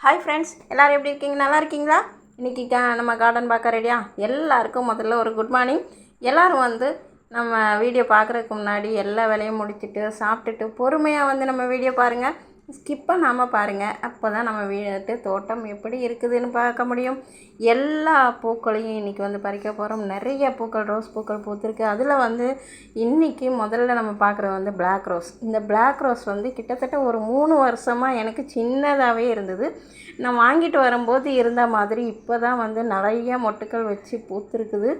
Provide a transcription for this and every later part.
Hi friends, எல்லோரும் எப்படி இருக்கீங்க? நல்லா இருக்கீங்களா? இன்றைக்கி நம்ம கார்டன் பார்க்க ரெடியா? எல்லாருக்கும் முதல்ல ஒரு குட் மார்னிங். எல்லோரும் நம்ம வீடியோ பார்க்குறதுக்கு முன்னாடி எல்லா வேலையும் முடிச்சுட்டு சாப்பிட்டுட்டு பொறுமையாக நம்ம வீடியோ பாருங்கள். ஸ்கிப் பண்ணாமல் பாருங்கள். அப்போ தான் நம்ம வீட்டு தோட்டம் எப்படி இருக்குதுன்னு பார்க்க முடியும். எல்லா பூக்களையும் இன்றைக்கி பறிக்க போகிறோம். நிறைய பூக்கள், ரோஸ் பூக்கள் பூத்துருக்கு. அதில் இன்றைக்கி முதல்ல நம்ம பார்க்குறது பிளாக் ரோஸ். இந்த பிளாக் ரோஸ் கிட்டத்தட்ட ஒரு 3 வருஷமாக எனக்கு சின்னதாகவே இருந்தது. நான் வாங்கிட்டு வரும்போது இருந்த மாதிரி இப்போ தான் நிறைய மொட்டுக்கள் வச்சு பூத்துருக்குது.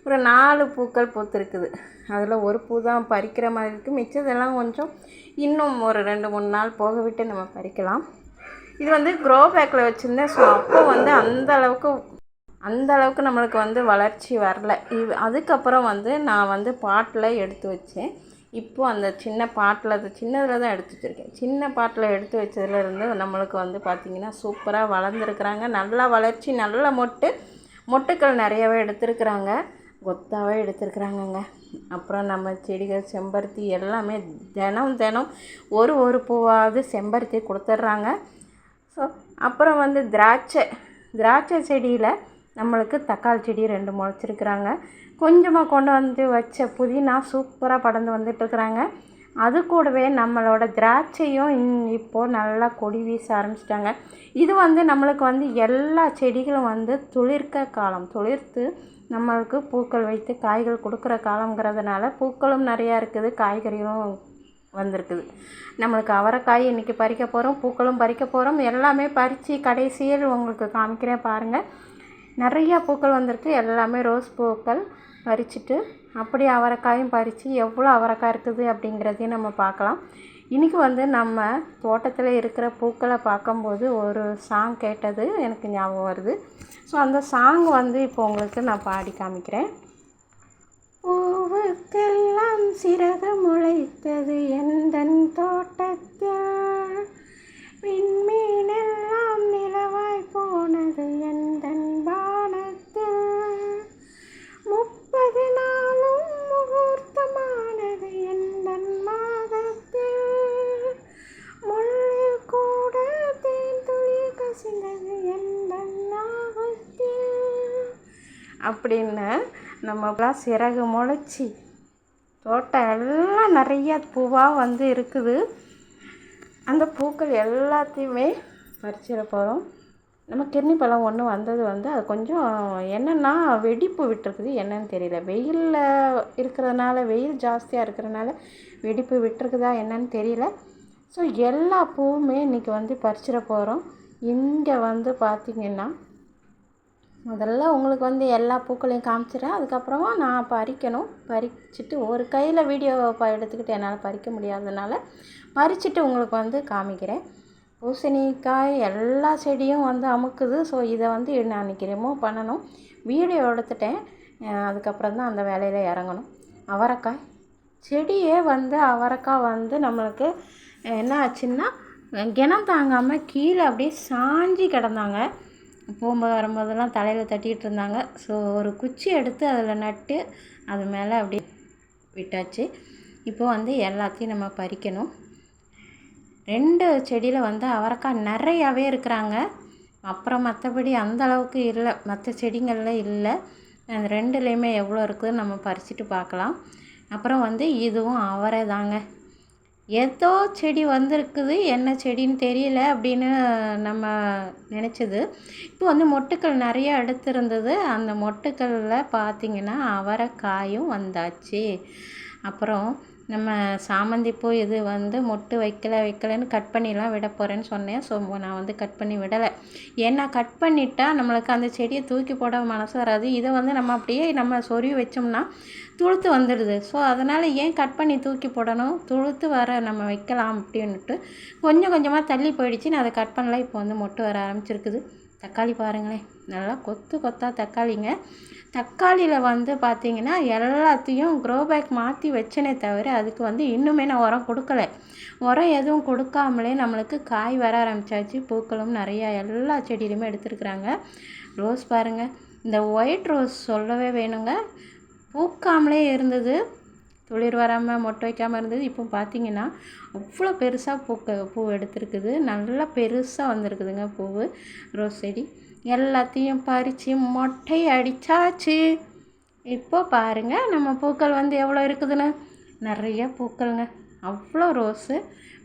ஒரு 4 பூக்கள் பூத்துருக்குது. அதில் ஒரு பூ தான் பறிக்கிற மாதிரி இருக்குது. மிச்சதெல்லாம் கொஞ்சம் இன்னும் ஒரு 2-3 நாள் போக விட்டு நம்ம பறிக்கலாம். இது க்ரோ பேக்கில் வச்சுருந்தேன். ஸோ அப்போ அந்தளவுக்கு நம்மளுக்கு வளர்ச்சி வரல. அதுக்கப்புறம் நான் பாட்டில் எடுத்து வச்சேன். இப்போது அந்த சின்ன பாட்டில் சின்னதில் தான் எடுத்து வச்சுருக்கேன். சின்ன பாட்டில் எடுத்து வச்சதுலேருந்து நம்மளுக்கு பார்த்திங்கன்னா சூப்பராக வளர்ந்துருக்குறாங்க. நல்லா வளர்ச்சி, நல்ல மொட்டுக்கள் நிறையவே எடுத்துருக்குறாங்க. கொத்தாவே எடுத்துருக்குறாங்கங்க. அப்புறம் நம்ம செடிகள், செம்பருத்தி எல்லாமே தினம் ஒரு பூவாவது செம்பருத்தி கொடுத்துட்றாங்க. ஸோ அப்புறம் திராட்சை செடியில் நம்மளுக்கு தக்காளி செடி 2 முளைச்சிருக்குறாங்க. கொஞ்சமாக கொண்டு வச்ச புதினா சூப்பராக படர்ந்து வந்துட்டுருக்குறாங்க. அது கூடவே நம்மளோட திராட்சையும் இப்போது நல்லா கொடி வீச ஆரம்பிச்சிட்டாங்க. இது நம்மளுக்கு எல்லா செடிகளும் துளிர்க்க காலம், துளிர்த்து நம்மளுக்கு பூக்கள் வைத்து காய்கள் கொடுக்குற காலங்கிறதுனால பூக்களும் நிறையா இருக்குது, காய்கறிகளும் வந்திருக்குது. நம்மளுக்கு அவரைக்காய் இன்றைக்கி பறிக்க போகிறோம், பூக்களும் பறிக்க போகிறோம். எல்லாமே பறித்து கடைசியில் உங்களுக்கு காமிக்கிறேன் பாருங்கள். நிறையா பூக்கள் வந்திருக்கு. எல்லாமே ரோஸ் பூக்கள் பறிச்சுட்டு அப்படியே அவரைக்காயும் பறித்து எவ்வளோ அவரைக்காய் இருக்குது அப்படிங்கிறதையும் நம்ம பார்க்கலாம். இன்றைக்கி நம்ம தோட்டத்தில் இருக்கிற பூக்களை பார்க்கும்போது ஒரு சாங் கேட்டது எனக்கு ஞாபகம் வருது. ஸோ அந்த சாங் இப்போ உங்களுக்கு நான் பாடி காமிக்கிறேன். பூவுக்கெல்லாம் சிறகு முளைத்தது எந்தன் தோட்டத்தில், விண்மீனெல்லாம் நிலவாய் போனது எந்தன் வானத்தில், 30 நாளும் முகூர்த்தமானது எந்தன் மாதத்தில், முள்ளில் கூட தேன் துளி கசிந்தது எந்தன் நாகத்தில் அப்படின்னு நம்மளாம் சிறகு முளைச்சி தோட்டம் எல்லாம் நிறைய பூவாக இருக்குது. அந்த பூக்கள் எல்லாத்தையுமே பறிச்சிட போகிறோம். நம்ம கிர்னி பழம் ஒன்று வந்தது அது கொஞ்சம் என்னென்னா வெடிப்பு விட்டுருக்குது. என்னன்னு தெரியல. வெயிலில் இருக்கிறதுனால, வெயில் ஜாஸ்தியாக இருக்கிறதுனால வெடிப்பு விட்டுருக்குதா என்னன்னு தெரியல. ஸோ எல்லா பூவுமே இன்றைக்கி பறிச்சிட போகிறோம். இங்கே பார்த்திங்கன்னா முதல்ல உங்களுக்கு எல்லா பூக்களையும் காமிச்சிடுறேன். அதுக்கப்புறமா நான் பறிச்சுட்டு ஒரு கையில் வீடியோ எடுத்துக்கிட்டு என்னால் பறிக்க முடியாததுனால பறிச்சுட்டு உங்களுக்கு காமிக்கிறேன். பூசணிக்காய் எல்லா செடியும் அமுக்குது. ஸோ இதை நான் இன்றைக்கி ரிமூவ் பண்ணணும். வீடியோ எடுத்துட்டேன். அதுக்கப்புறம் தான் அந்த வேலையில் இறங்கணும். அவரைக்காய் செடியே அவரைக்காய் நம்மளுக்கு என்ன ஆச்சுன்னா கிணம் தாங்காமல் கீழே அப்படியே சாஞ்சி கிடந்தாங்க. போகும்போது வரும்போதெல்லாம் தலையில் தட்டிகிட்டு இருந்தாங்க. ஸோ ஒரு குச்சி எடுத்து அதில் நட்டு அது மேலே அப்படியே விட்டாச்சு. இப்போது எல்லாத்தையும் நம்ம பறிக்கணும். 2 செடியில் அவரைக்காய் நிறையாவே இருக்கிறாங்க. அப்புறம் மற்றபடி அந்தளவுக்கு இல்லை, மற்ற செடிங்களில் இல்லை. அந்த 2லேயுமே எவ்வளோ இருக்குதுன்னு நம்ம பறிச்சுட்டு பார்க்கலாம். அப்புறம் இதுவும் அவரை தாங்க. ஏதோ செடி வந்திருக்குது, என்ன செடின்னு தெரியல அப்படின்னு நம்ம நினச்சது. இப்போ மொட்டுக்கள் நிறையா எடுத்திருந்தது. அந்த மொட்டுக்களில் பார்த்திங்கன்னா அவரைக்காயும் வந்தாச்சு. அப்புறம் நம்ம சாமந்தி பூ இது மொட்டு வைக்கலைன்னு கட் பண்ணிலாம் விட போகிறேன்னு சொன்னேன். ஸோ நான் கட் பண்ணி விடலை. ஏன்னா கட் பண்ணிட்டால் நம்மளுக்கு அந்த செடியை தூக்கி போட மனசு வராது. இதை நம்ம அப்படியே நம்ம சொருவி வச்சோம்னா துளுத்து வந்துடுது. ஸோ அதனால் ஏன் கட் பண்ணி தூக்கி போடணும், துளுத்து வர நம்ம வைக்கலாம் அப்படின்ட்டு கொஞ்சம் கொஞ்சமாக தள்ளி போயிடுச்சு. நான் அதை கட் பண்ணல. இப்போ மொட்டு வர ஆரம்பிச்சிருக்குது. தக்காளி பாருங்களேன், நல்லா கொத்தா தக்காளிங்க. தக்காளியில் பார்த்திங்கன்னா எல்லாத்தையும் க்ரோ பேக் மாற்றி வச்சனே தவிர அதுக்கு இன்னுமே நான் உரம் கொடுக்கல. உரம் எதுவும் கொடுக்காமலே நம்மளுக்கு காய் வர ஆரம்பித்தாச்சு. பூக்களும் நிறையா எல்லா செடியிலுமே எடுத்துருக்குறாங்க. ரோஸ் பாருங்கள், இந்த ஒயிட் ரோஸ் சொல்லவே வேணுங்க. பூக்காமலே இருந்தது. துளிர் வராமல் மொட்டை வைக்காமல் இருந்தது. இப்போ பார்த்திங்கன்னா அவ்வளோ பெருசாக பூ எடுத்துருக்குது. நல்லா பெருசாக வந்திருக்குதுங்க பூவு. ரோஸ் செடி எல்லாத்தையும் பறித்து மொட்டை அடித்தாச்சு. இப்போ பாருங்கள் நம்ம பூக்கள் வந்து எவ்வளோ இருக்குதுன்னு. நிறைய பூக்கள்ங்க. அவ்வளோ rose,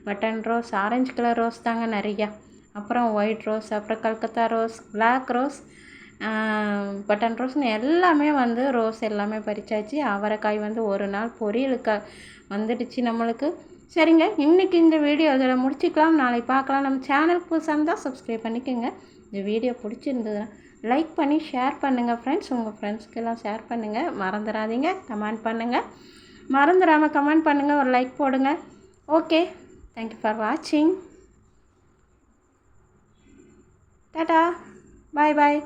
button rose, orange colour rose தாங்க நிறையா. அப்புறம் ஒயிட் ரோஸ், அப்புறம் Calcutta rose, black rose, button ரோஸ்னு எல்லாமே வந்து ரோஸ் எல்லாமே பறிச்சாச்சு. அவரைக்காய் வந்து ஒரு நாள் பொரியலுக்கு வந்துடுச்சு நம்மளுக்கு. சரிங்க, இன்றைக்கி இந்த வீடியோ அதில் முடிச்சிக்கலாம். நாளைக்கு பார்க்கலாம். நம்ம சேனலுக்கு புதுசாக இருந்தால் சப்ஸ்கிரைப் பண்ணிக்கோங்க. இந்த வீடியோ பிடிச்சிருந்ததுன்னா லைக் பண்ணி ஷேர் பண்ணுங்கள் ஃப்ரெண்ட்ஸ். உங்கள் ஃப்ரெண்ட்ஸ்க்கெல்லாம் ஷேர் பண்ணுங்கள். மறந்துடாதீங்க, கமெண்ட் பண்ணுங்கள். மறந்துடாமல் கமெண்ட் பண்ணுங்கள், ஒரு லைக் போடுங்க. ஓகே, தேங்க்யூ ஃபார் வாட்சிங். டாடா, பாய் பாய்.